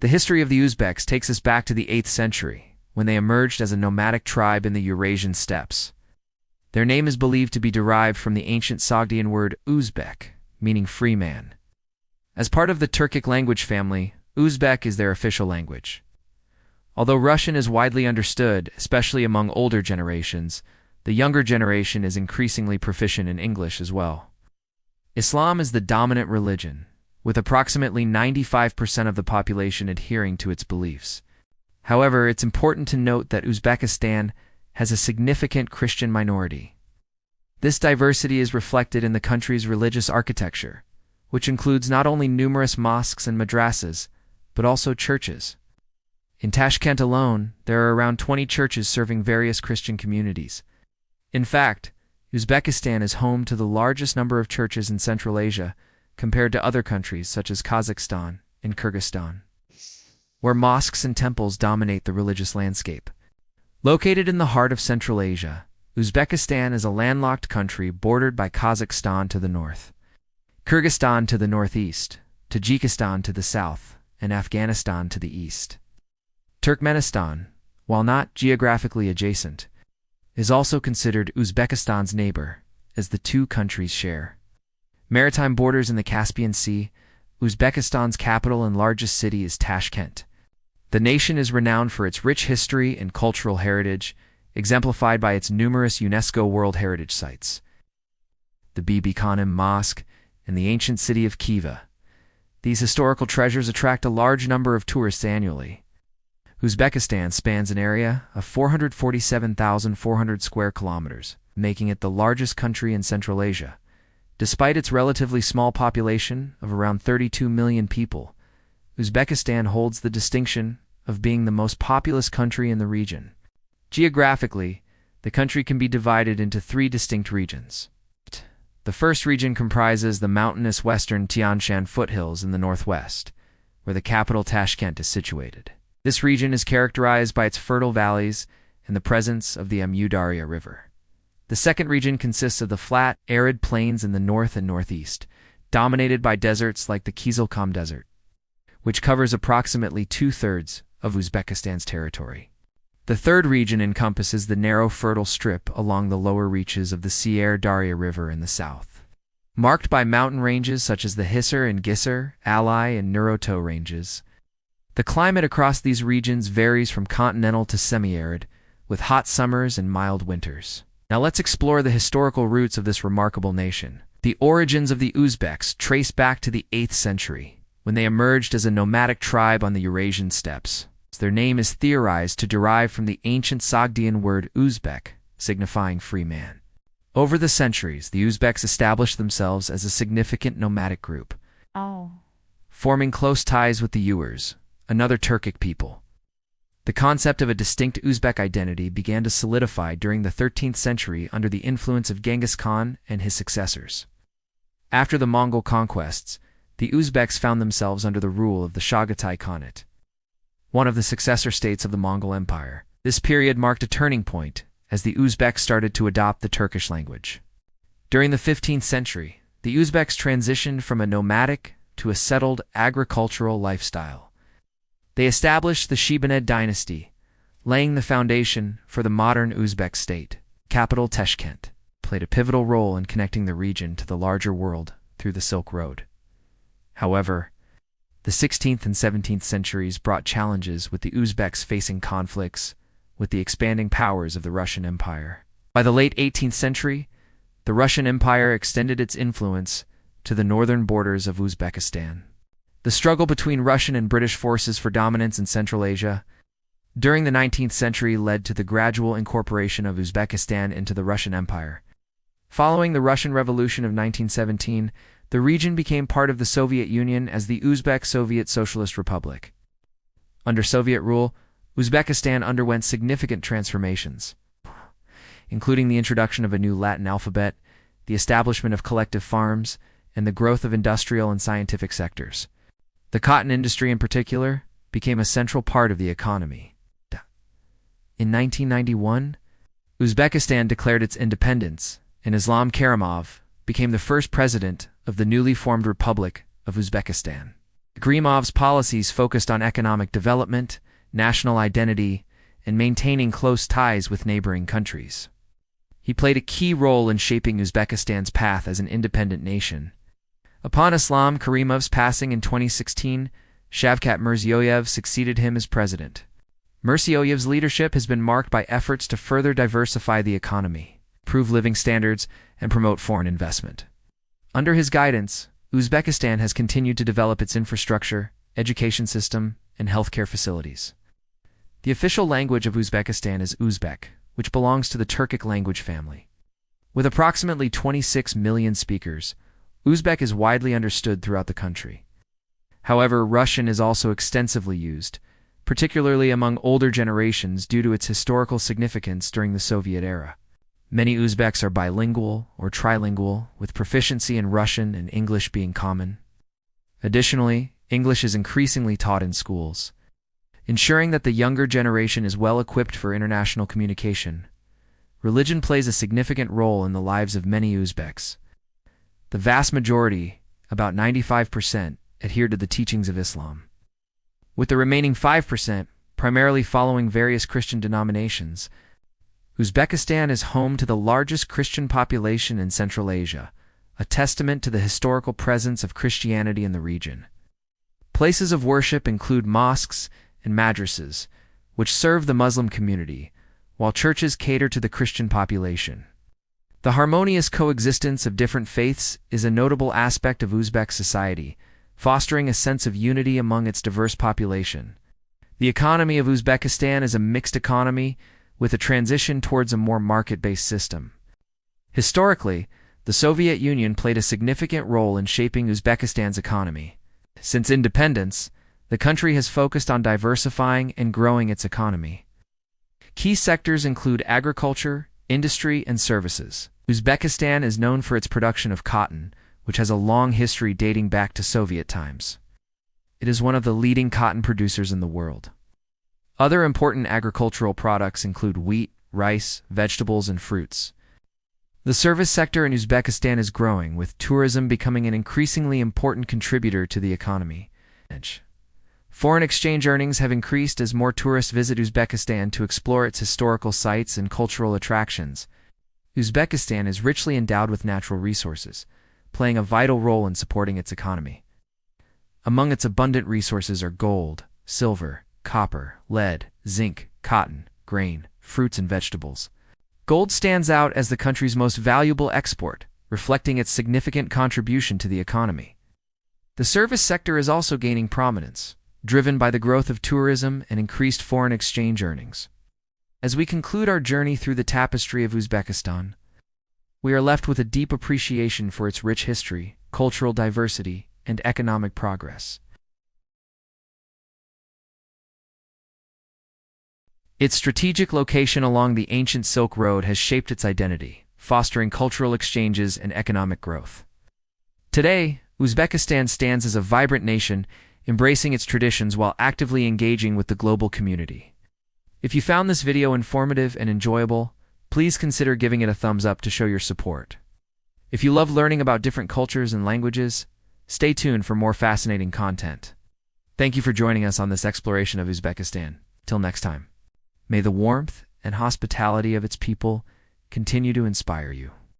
The history of the Uzbeks takes us back to the 8th century, when they emerged as a nomadic tribe in the Eurasian steppes. Their name is believed to be derived from the ancient Sogdian word Uzbek, meaning free man. As part of the Turkic language family, Uzbek is their official language. Although Russian is widely understood, especially among older generations, the younger generation is increasingly proficient in English as well. Islam is the dominant religion, with approximately 95% of the population adhering to its beliefs. However, it's important to note that Uzbekistan has a significant Christian minority. This diversity is reflected in the country's religious architecture, which includes not only numerous mosques and madrasas, but also churches. In Tashkent alone, there are around 20 churches serving various Christian communities. In fact, Uzbekistan is home to the largest number of churches in Central Asia compared to other countries such as Kazakhstan and Kyrgyzstan, where mosques and temples dominate the religious landscape. Located in the heart of Central Asia, Uzbekistan is a landlocked country bordered by Kazakhstan to the north, Kyrgyzstan to the northeast, Tajikistan to the south, and Afghanistan to the east. Turkmenistan, while not geographically adjacent, is also considered Uzbekistan's neighbor, as the two countries share maritime borders in the Caspian Sea. Uzbekistan's capital and largest city is Tashkent. The nation is renowned for its rich history and cultural heritage, exemplified by its numerous UNESCO World Heritage Sites, the Bibi Khanim Mosque, and the ancient city of Khiva. These historical treasures attract a large number of tourists annually. Uzbekistan spans an area of 447,400 square kilometers, making it the largest country in Central Asia. Despite its relatively small population of around 32 million people, Uzbekistan holds the distinction of being the most populous country in the region. Geographically, the country can be divided into 3 distinct regions. The first region comprises the mountainous western Tian Shan foothills in the northwest, where the capital Tashkent is situated. This region is characterized by its fertile valleys and the presence of the Amu Darya River. The second region consists of the flat, arid plains in the north and northeast, dominated by deserts like the Kizilkam Desert, which covers approximately 2/3 of Uzbekistan's territory. The third region encompasses the narrow fertile strip along the lower reaches of the Sierre Darya River in the south, marked by mountain ranges such as the Hisar and Gisar, Alai, and Nuroto ranges. The climate across these regions varies from continental to semi-arid, with hot summers and mild winters. Now let's explore the historical roots of this remarkable nation. The origins of the Uzbeks trace back to the 8th century, when they emerged as a nomadic tribe on the Eurasian steppes. Their name is theorized to derive from the ancient Sogdian word Uzbek, signifying free man. Over the centuries, the Uzbeks established themselves as a significant nomadic group, forming close ties with the Uyghurs, another Turkic people. The concept of a distinct Uzbek identity began to solidify during the 13th century under the influence of Genghis Khan and his successors. After the Mongol conquests, the Uzbeks found themselves under the rule of the Chagatai Khanate, one of the successor states of the Mongol Empire. This period marked a turning point as the Uzbeks started to adopt the Turkish language. During the 15th century, the Uzbeks transitioned from a nomadic to a settled agricultural lifestyle. They established the Shibanid dynasty, laying the foundation for the modern Uzbek state. Capital Tashkent played a pivotal role in connecting the region to the larger world through the Silk Road. However, the 16th and 17th centuries brought challenges, with the Uzbeks facing conflicts with the expanding powers of the Russian Empire. By the late 18th century, the Russian Empire extended its influence to the northern borders of Uzbekistan. The struggle between Russian and British forces for dominance in Central Asia during the 19th century led to the gradual incorporation of Uzbekistan into the Russian Empire. Following the Russian Revolution of 1917, the region became part of the Soviet Union as the Uzbek Soviet Socialist Republic. Under Soviet rule, Uzbekistan underwent significant transformations, including the introduction of a new Latin alphabet, the establishment of collective farms, and the growth of industrial and scientific sectors. The cotton industry in particular became a central part of the economy. In 1991, Uzbekistan declared its independence, and Islam Karimov became the first president of the newly formed Republic of Uzbekistan. Karimov's policies focused on economic development, national identity, and maintaining close ties with neighboring countries. He played a key role in shaping Uzbekistan's path as an independent nation. Upon Islam Karimov's passing in 2016, Shavkat Mirziyoyev succeeded him as president. Mirziyoyev's leadership has been marked by efforts to further diversify the economy, improve living standards, and promote foreign investment. Under his guidance, Uzbekistan has continued to develop its infrastructure, education system, and healthcare facilities. The official language of Uzbekistan is Uzbek, which belongs to the Turkic language family. With approximately 26 million speakers, Uzbek is widely understood throughout the country. However, Russian is also extensively used, particularly among older generations due to its historical significance during the Soviet era. Many Uzbeks are bilingual or trilingual, with proficiency in Russian and English being common. Additionally, English is increasingly taught in schools. Ensuring that the younger generation is well equipped for international communication, religion plays a significant role in the lives of many Uzbeks. The vast majority, about 95%, adhere to the teachings of Islam, with the remaining 5% primarily following various Christian denominations. Uzbekistan is home to the largest Christian population in Central Asia, a testament to the historical presence of Christianity in the region. Places of worship include mosques and madrasas, which serve the Muslim community, while churches cater to the Christian population. The harmonious coexistence of different faiths is a notable aspect of Uzbek society, fostering a sense of unity among its diverse population. The economy of Uzbekistan is a mixed economy, with a transition towards a more market-based system. Historically, the Soviet Union played a significant role in shaping Uzbekistan's economy. Since independence, the country has focused on diversifying and growing its economy. Key sectors include agriculture, industry, and services. Uzbekistan is known for its production of cotton, which has a long history dating back to Soviet times. It is one of the leading cotton producers in the world. Other important agricultural products include wheat, rice, vegetables, and fruits. The service sector in Uzbekistan is growing, with tourism becoming an increasingly important contributor to the economy. Foreign exchange earnings have increased as more tourists visit Uzbekistan to explore its historical sites and cultural attractions. Uzbekistan is richly endowed with natural resources, playing a vital role in supporting its economy. Among its abundant resources are gold, silver, copper, lead, zinc, cotton, grain, fruits, and vegetables. Gold stands out as the country's most valuable export, reflecting its significant contribution to the economy. The service sector is also gaining prominence, driven by the growth of tourism and increased foreign exchange earnings. As we conclude our journey through the tapestry of Uzbekistan, we are left with a deep appreciation for its rich history, cultural diversity, and economic progress. Its strategic location along the ancient Silk Road has shaped its identity, fostering cultural exchanges and economic growth. Today, Uzbekistan stands as a vibrant nation, embracing its traditions while actively engaging with the global community. If you found this video informative and enjoyable, please consider giving it a thumbs up to show your support. If you love learning about different cultures and languages, stay tuned for more fascinating content. Thank you for joining us on this exploration of Uzbekistan. Till next time, may the warmth and hospitality of its people continue to inspire you.